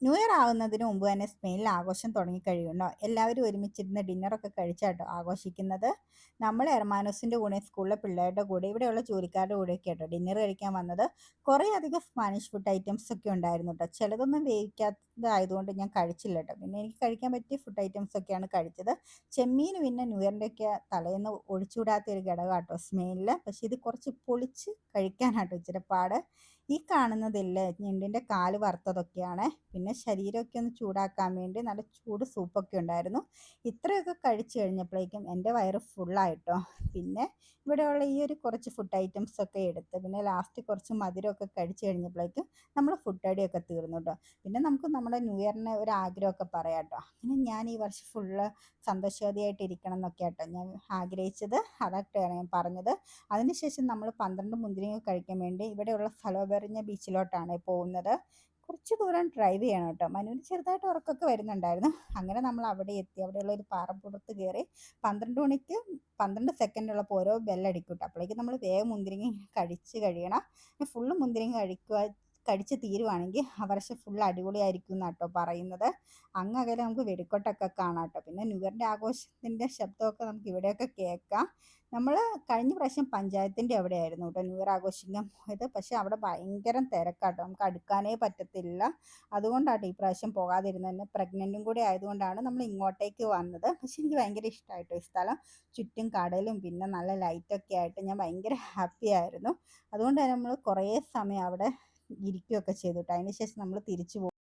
New year ആവുന്നതിന് മുമ്പ് തന്നെ സ്പെയിനിൽ ആഘോഷം തുടങ്ങിക്കഴിയുമല്ലോ. എല്ലാവരും ഒരുമിച്ചിരുന്ന് ഡിന്നറൊക്കെ കഴിച്ചാട്ടോ ആഘോഷിക്കുന്നത്. നമ്മൾ എർമാനോസിൻ്റെ കൂടെ സ്കൂളിലെ പിള്ളേരുടെ കൂടെ ഇവിടെയുള്ള ജോലിക്കാരുടെ കൂടെയൊക്കെ ആട്ടോ ഡിന്നർ കഴിക്കാൻ വന്നത്. കുറേ അധികം സ്പാനിഷ് ഫുഡ് ഐറ്റംസ് ഒക്കെ ഉണ്ടായിരുന്നു കേട്ടോ. ചിലതൊന്നും വേവിക്കാത്തതായതുകൊണ്ട് ഞാൻ കഴിച്ചില്ല കേട്ടോ. പിന്നെ എനിക്ക് കഴിക്കാൻ പറ്റിയ ഫുഡ് ഐറ്റംസ് ഒക്കെയാണ് കഴിച്ചത്. ചെമ്മീൻ പിന്നെ ന്യൂ ഇയറിൻ്റെ ഒക്കെ തലേന്ന് ഒഴിച്ചുകൂടാത്ത ഒരു ഘടകമാട്ടോ സ്പെയിനിൽ. പക്ഷേ ഇത് കുറച്ച് പൊളിച്ച് കഴിക്കാനാട്ടോ ഇച്ചിരി പാട്. ഈ കാണുന്നതില്ലേ ഞണ്ടിൻ്റെ കാല് വറുത്തതൊക്കെയാണ്. പിന്നെ ശരീരമൊക്കെ ഒന്ന് ചൂടാക്കാൻ വേണ്ടി നല്ല ചൂട് സൂപ്പൊക്കെ ഉണ്ടായിരുന്നു. ഇത്രയൊക്കെ കഴിച്ചു കഴിഞ്ഞപ്പോഴേക്കും എൻ്റെ വയറ് ഫുള്ളായിട്ടോ. പിന്നെ ഇവിടെയുള്ള ഈ ഒരു കുറച്ച് ഫുഡ് ഐറ്റംസ് ഒക്കെ എടുത്ത് പിന്നെ ലാസ്റ്റ് കുറച്ച് മധുരമൊക്കെ കഴിച്ചു കഴിഞ്ഞപ്പോഴേക്കും നമ്മൾ ഫുഡ് അടിയൊക്കെ തീർന്നു കേട്ടോ. പിന്നെ നമുക്ക് നമ്മുടെ ന്യൂ ഇയറിന് ഒരു ആഗ്രഹമൊക്കെ പറയാം കേട്ടോ. അങ്ങനെ ഞാൻ ഈ വർഷം ഫുള്ള് സന്തോഷവതിയായിട്ട് ഇരിക്കണം എന്നൊക്കെ ആട്ടോ ഞാൻ ആഗ്രഹിച്ചത്. അതൊക്കെയാണ് ഞാൻ പറഞ്ഞത്. അതിനുശേഷം നമ്മൾ 12 മുന്തിരിങ്ങ കഴിക്കാൻ വേണ്ടി ഇവിടെയുള്ള സലോബെറിഞ്ഞ ബീച്ചിലോട്ടാണ് പോകുന്നത്. കുറച്ച് ദൂരം ഡ്രൈവ് ചെയ്യണം കേട്ടോ. മനുവിന് ചെറുതായിട്ട് ഉറക്കമൊക്കെ വരുന്നുണ്ടായിരുന്നു. അങ്ങനെ നമ്മൾ അവിടെ എത്തി. അവിടെയുള്ള ഒരു പാറപ്പുറത്ത് കയറി 12 മണിക്ക് 12 സെക്കൻഡ് ഉള്ളപ്പോൾ ഓരോ ബെല്ലടിക്കും കേട്ടോ. അപ്പോഴേക്കും നമ്മൾ വേഗം മുന്തിരിങ്ങ കഴിച്ച് കഴിയണം. ഫുള്ള് മുന്തിരിങ്ങ കഴിച്ച് തീരുവാണെങ്കിൽ ആ വർഷം ഫുൾ അടിപൊളിയായിരിക്കും എന്നാട്ടോ പറയുന്നത്. അങ്ങകലെ നമുക്ക് വെടിക്കെട്ടൊക്കെ കാണാം കേട്ടോ. പിന്നെ ന്യൂ ഇയറിൻ്റെ ആഘോഷത്തിൻ്റെ ശബ്ദമൊക്കെ നമുക്ക് ഇവിടെയൊക്കെ കേൾക്കാം. നമ്മൾ കഴിഞ്ഞ പ്രാവശ്യം പഞ്ചായത്തിൻ്റെ അവിടെയായിരുന്നു കേട്ടോ ന്യൂ ഇയർ ആഘോഷിക്കാൻ പോയത്. പക്ഷേ അവിടെ ഭയങ്കര തിരക്കാട്ടോ, നമുക്ക് അടുക്കാനേ പറ്റത്തില്ല. അതുകൊണ്ടാട്ടോ ഈ പ്രാവശ്യം പോകാതിരുന്നത്. തന്നെ പ്രഗ്നൻറ്റും കൂടി ആയതുകൊണ്ടാണ് നമ്മൾ ഇങ്ങോട്ടേക്ക് വന്നത്. പക്ഷേ എനിക്ക് ഭയങ്കര ഇഷ്ടമായിട്ടോ ഈ സ്ഥലം. ചുറ്റും കടലും പിന്നെ നല്ല ലൈറ്റൊക്കെ ആയിട്ട് ഞാൻ ഭയങ്കര ഹാപ്പി ആയിരുന്നു. അതുകൊണ്ട് തന്നെ നമ്മൾ കുറേ സമയം അവിടെ ഇരിക്കുകയൊക്കെ ചെയ്തു കേട്ടോ. അതിന് ശേഷം നമ്മൾ തിരിച്ചു പോകും.